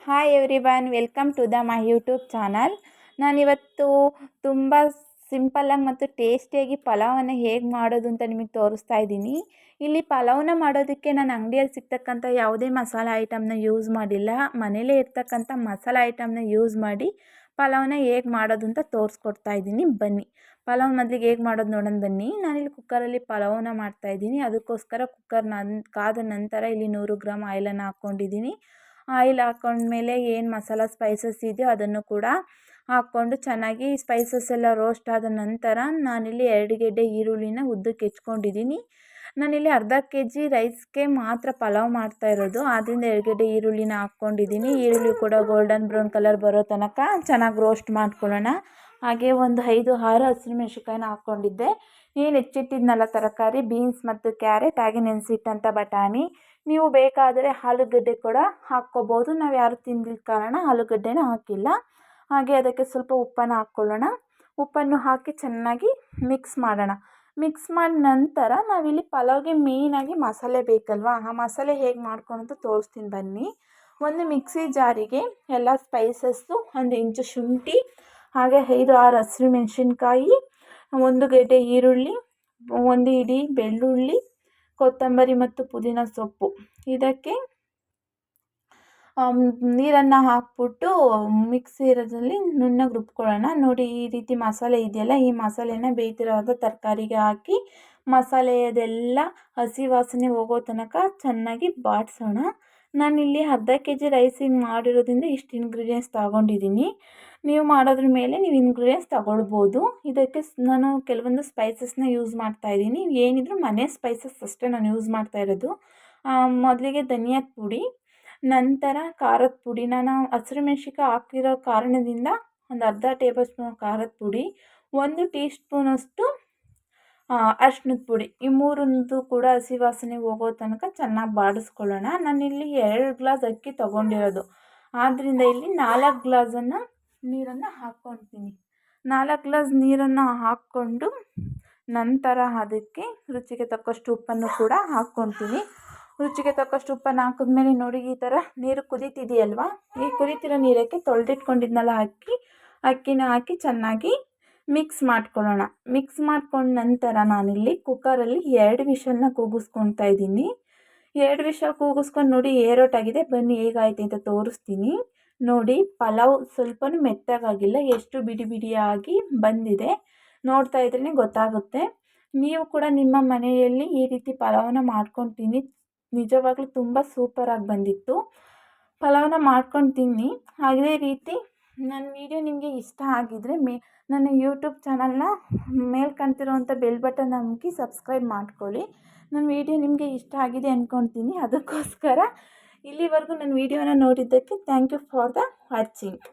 Hi everyone, welcome to my YouTube channel. ನಾನಿವತ್ತು ತುಂಬ ಸಿಂಪಲ್ಲಾಗಿ ಮತ್ತು ಟೇಸ್ಟಿಯಾಗಿ ಪಲಾವನ್ನು ಹೇಗೆ ಮಾಡೋದು ಅಂತ ನಿಮಗೆ ತೋರಿಸ್ತಾ ಇದ್ದೀನಿ. ಇಲ್ಲಿ ಪಲಾವ್ನ ಮಾಡೋದಕ್ಕೆ ನಾನು ಅಂಗಡಿಯಲ್ಲಿ ಸಿಗ್ತಕ್ಕಂಥ ಯಾವುದೇ ಮಸಾಲೆ ಐಟಮ್ನ ಯೂಸ್ ಮಾಡಿಲ್ಲ. ಮನೇಲೇ ಇರ್ತಕ್ಕಂಥ ಮಸಾಲೆ ಐಟಮ್ನ ಯೂಸ್ ಮಾಡಿ ಪಲಾವ್ನ ಹೇಗೆ ಮಾಡೋದು ಅಂತ ತೋರಿಸ್ಕೊಡ್ತಾ ಇದ್ದೀನಿ. ಬನ್ನಿ, ಪಲಾವ್ ಮೊದಲಿಗೆ ಹೇಗೆ ಮಾಡೋದು ನೋಡೋಣ ಬನ್ನಿ. ನಾನಿಲ್ಲಿ ಕುಕ್ಕರಲ್ಲಿ ಪಲಾವ್ನ ಮಾಡ್ತಾಯಿದ್ದೀನಿ. ಅದಕ್ಕೋಸ್ಕರ ಕುಕ್ಕರ್ನ ಕಾದ ನಂತರ ಇಲ್ಲಿ 100 ಗ್ರಾಮ್ ಆಯಿಲನ್ನು ಹಾಕ್ಕೊಂಡಿದ್ದೀನಿ. ಆಯಿಲ್ ಹಾಕ್ಕೊಂಡ್ಮೇಲೆ ಏನು ಮಸಾಲ ಸ್ಪೈಸಸ್ ಇದೆಯೋ ಅದನ್ನು ಕೂಡ ಹಾಕ್ಕೊಂಡು ಚೆನ್ನಾಗಿ ಸ್ಪೈಸಸ್ ಎಲ್ಲ ರೋಸ್ಟ್ ಆದ ನಂತರ ನಾನಿಲ್ಲಿ 2 ಗೆಡ್ಡೆ ಈರುಳ್ಳಿನ ಉದ್ದಕ್ಕೆ ಹೆಚ್ಕೊಂಡಿದ್ದೀನಿ. ನಾನಿಲ್ಲಿ ಅರ್ಧ ಕೆಜಿ ರೈಸ್ಗೆ ಮಾತ್ರ ಪಲಾವ್ ಮಾಡ್ತಾ ಇರೋದು, ಆದ್ದರಿಂದ 2 ಗೆಡ್ಡೆ ಈರುಳ್ಳಿನ ಹಾಕ್ಕೊಂಡಿದ್ದೀನಿ. ಈರುಳ್ಳಿ ಕೂಡ ಗೋಲ್ಡನ್ ಬ್ರೌನ್ ಕಲರ್ ಬರೋ ತನಕ ಚೆನ್ನಾಗಿ ರೋಸ್ಟ್ ಮಾಡ್ಕೊಳ್ಳೋಣ. ಹಾಗೆ ಒಂದು 5-6 ಹಸಿರುಮೆಣ್ಸಿನ್ಕಾಯಿನ ಹಾಕ್ಕೊಂಡಿದ್ದೆ. ಏನು ಹೆಚ್ಚಿಟ್ಟಿದ್ನಲ್ಲ ತರಕಾರಿ, ಬೀನ್ಸ್ ಮತ್ತು ಕ್ಯಾರೆಟ್, ಹಾಗೆ ನೆನೆಸಿಟ್ಟಂಥ ಬಟಾಣಿ. ನೀವು ಬೇಕಾದರೆ ಆಲೂಗಡ್ಡೆ ಕೂಡ ಹಾಕ್ಕೋಬೋದು. ನಾವು ಯಾರು ತಿಂದಿದ್ದ ಕಾರಣ ಆಲೂಗಡ್ಡೆನ ಹಾಕಿಲ್ಲ. ಹಾಗೆ ಅದಕ್ಕೆ ಸ್ವಲ್ಪ ಉಪ್ಪನ್ನು ಹಾಕ್ಕೊಳ್ಳೋಣ. ಉಪ್ಪನ್ನು ಹಾಕಿ ಚೆನ್ನಾಗಿ ಮಿಕ್ಸ್ ಮಾಡೋಣ. ಮಿಕ್ಸ್ ಮಾಡಿದ ನಂತರ ನಾವಿಲ್ಲಿ ಪಲಾವ್ಗೆ ಮೇಯ್ನಾಗಿ ಮಸಾಲೆ ಬೇಕಲ್ವಾ, ಆ ಮಸಾಲೆ ಹೇಗೆ ಮಾಡ್ಕೊಳೋದು ತೋರಿಸ್ತೀನಿ ಬನ್ನಿ. ಒಂದು ಮಿಕ್ಸಿ ಜಾರಿಗೆ ಎಲ್ಲ ಸ್ಪೈಸಸ್ಸು, 1 ಇಂಚು ಶುಂಠಿ, ಹಾಗೆ 5-6 ಹಸಿರುಮೆಣ್ಸಿನ್ಕಾಯಿ, 1 ಗೆಡ್ಡೆ ಈರುಳ್ಳಿ, 1 ಇಡೀ ಬೆಳ್ಳುಳ್ಳಿ, ಕೊತ್ತಂಬರಿ ಮತ್ತು ಪುದೀನ ಸೊಪ್ಪು, ಇದಕ್ಕೆ ನೀರನ್ನು ಹಾಕ್ಬಿಟ್ಟು ಮಿಕ್ಸಿ ಇರೋದ್ರಲ್ಲಿ ನುಣ್ಣಗೆ ರುಬ್ಕೊಳ್ಳೋಣ. ನೋಡಿ, ಈ ರೀತಿ ಮಸಾಲೆ ಇದೆಯಲ್ಲ, ಈ ಮಸಾಲೆನ ಬೇಯ್ತಿರೋದು ತರಕಾರಿಗೆ ಹಾಕಿ ಮಸಾಲೆಯದೆಲ್ಲ ಹಸಿ ವಾಸನೆ ಹೋಗೋ ತನಕ ಚೆನ್ನಾಗಿ ಬಾಡಿಸೋಣ. ನಾನಿಲ್ಲಿ ಅರ್ಧ ಕೆಜಿ ರೈಸಿಗೆ ಮಾಡಿರೋದ್ರಿಂದ ಇಷ್ಟು ಇಂಗ್ರೀಡಿಯೆಂಟ್ಸ್ ತಗೊಂಡಿದ್ದೀನಿ. ನೀವು ಮಾಡೋದ್ರ ಮೇಲೆ ನೀವು ಇಂಗ್ರೀಡಿಯೆಂಟ್ಸ್ ತಗೊಳ್ಬೋದು. ಇದಕ್ಕೆ ನಾನು ಕೆಲವೊಂದು ಸ್ಪೈಸಸ್ನ ಯೂಸ್ ಮಾಡ್ತಾಯಿದ್ದೀನಿ. ಏನಿದ್ರು ಮನೆ ಸ್ಪೈಸಸ್ ಅಷ್ಟೇ ನಾನು ಯೂಸ್ ಮಾಡ್ತಾ ಇರೋದು. ಮೊದಲಿಗೆ ಧನಿಯಾದ ಪುಡಿ, ನಂತರ ಖಾರದ ಪುಡಿ. ನಾನು ಹಸಿರುಮೆಣ್ಸಿನ್ಕಾಯಿ ಹಾಕಿರೋ ಕಾರಣದಿಂದ ಒಂದು ಅರ್ಧ ಟೇಬಲ್ ಸ್ಪೂನ್ ಖಾರದ ಪುಡಿ, 1 ಟೀ ಸ್ಪೂನಷ್ಟು ಅರಿಶಿಣದ ಪುಡಿ. ಈ ಮೂರನ್ನೂ ಕೂಡ ಹಸಿ ವಾಸನೆ ಹೋಗೋ ತನಕ ಚೆನ್ನಾಗಿ ಬಾಡಿಸ್ಕೊಳ್ಳೋಣ. ನಾನಿಲ್ಲಿ 2 ಗ್ಲಾಸ್ ಅಕ್ಕಿ ತೊಗೊಂಡಿರೋದು, ಆದ್ದರಿಂದ ಇಲ್ಲಿ 4 ಗ್ಲಾಸನ್ನು ನೀರನ್ನು ಹಾಕ್ಕೊಳ್ತೀನಿ. 4 ಗ್ಲಾಸ್ ನೀರನ್ನು ಹಾಕ್ಕೊಂಡು ನಂತರ ಅದಕ್ಕೆ ರುಚಿಗೆ ತಕ್ಕಷ್ಟು ಉಪ್ಪನ್ನು ಕೂಡ ಹಾಕ್ಕೊಳ್ತೀನಿ. ರುಚಿಗೆ ತಕ್ಕಷ್ಟು ಉಪ್ಪನ್ನು ಹಾಕಿದ್ಮೇಲೆ ನೋಡಿ, ಈ ಥರ ನೀರು ಕುದೀತಿದೆಯಲ್ವಾ, ಈ ಕುದೀತಿರೋ ನೀರಕ್ಕೆ ತೊಳೆದಿಟ್ಕೊಂಡಿದ್ನಲ್ಲ ಅಕ್ಕಿನ ಹಾಕಿ ಚೆನ್ನಾಗಿ ಮಿಕ್ಸ್ ಮಾಡ್ಕೊಳ್ಳೋಣ. ಮಿಕ್ಸ್ ಮಾಡ್ಕೊಂಡ ನಂತರ ನಾನಿಲ್ಲಿ ಕುಕ್ಕರಲ್ಲಿ 2 ವಿಷಲ್ನ ಕೂಗಿಸ್ಕೊಳ್ತಾ ಇದ್ದೀನಿ. 2 ವಿಷಲ್ ಕೂಗಿಸ್ಕೊಂಡು ನೋಡಿ ಏರೋಟಾಗಿದೆ. ಬನ್ನಿ ಹೇಗಾಯ್ತು ಅಂತ ತೋರಿಸ್ತೀನಿ. ನೋಡಿ, ಪಲಾವ್ ಸ್ವಲ್ಪನೂ ಮೆತ್ತಗಾಗಿಲ್ಲ, ಎಷ್ಟು ಬಿಡಿ ಬಿಡಿಯಾಗಿ ಬಂದಿದೆ. ನೋಡ್ತಾ ಇದ್ರೇ ಗೊತ್ತಾಗುತ್ತೆ. ನೀವು ಕೂಡ ನಿಮ್ಮ ಮನೆಯಲ್ಲಿ ಈ ರೀತಿ ಪಲಾವನ್ನ ಮಾಡ್ಕೊಂಡು ತಿನ್ನಿ. ನಿಜವಾಗ್ಲೂ ತುಂಬ ಸೂಪರಾಗಿ ಬಂದಿತ್ತು. ಪಲಾವನ್ನ ಮಾಡ್ಕೊಂಡು ತಿನ್ನಿ. ಅದೇ ರೀತಿ ನನ್ನ ವಿಡಿಯೋ ನಿಮಗೆ ಇಷ್ಟ ಆಗಿದ್ದರೆ ನನ್ನ ಯೂಟ್ಯೂಬ್ ಚಾನಲ್ನ ಮೇಲೆ ಕಾಣ್ತಿರೋವಂಥ ಬೆಲ್ ಬಟನ್ ಅಮುಕಿ ಸಬ್ಸ್ಕ್ರೈಬ್ ಮಾಡ್ಕೊಳ್ಳಿ. ನನ್ನ ವಿಡಿಯೋ ನಿಮಗೆ ಇಷ್ಟ ಆಗಿದೆ ಅಂದ್ಕೊಳ್ತೀನಿ. ಅದಕ್ಕೋಸ್ಕರ ಇಲ್ಲಿವರೆಗೂ ನನ್ನ ವಿಡಿಯೋನ ನೋಡಿದ್ದಕ್ಕೆ thank you for the watching.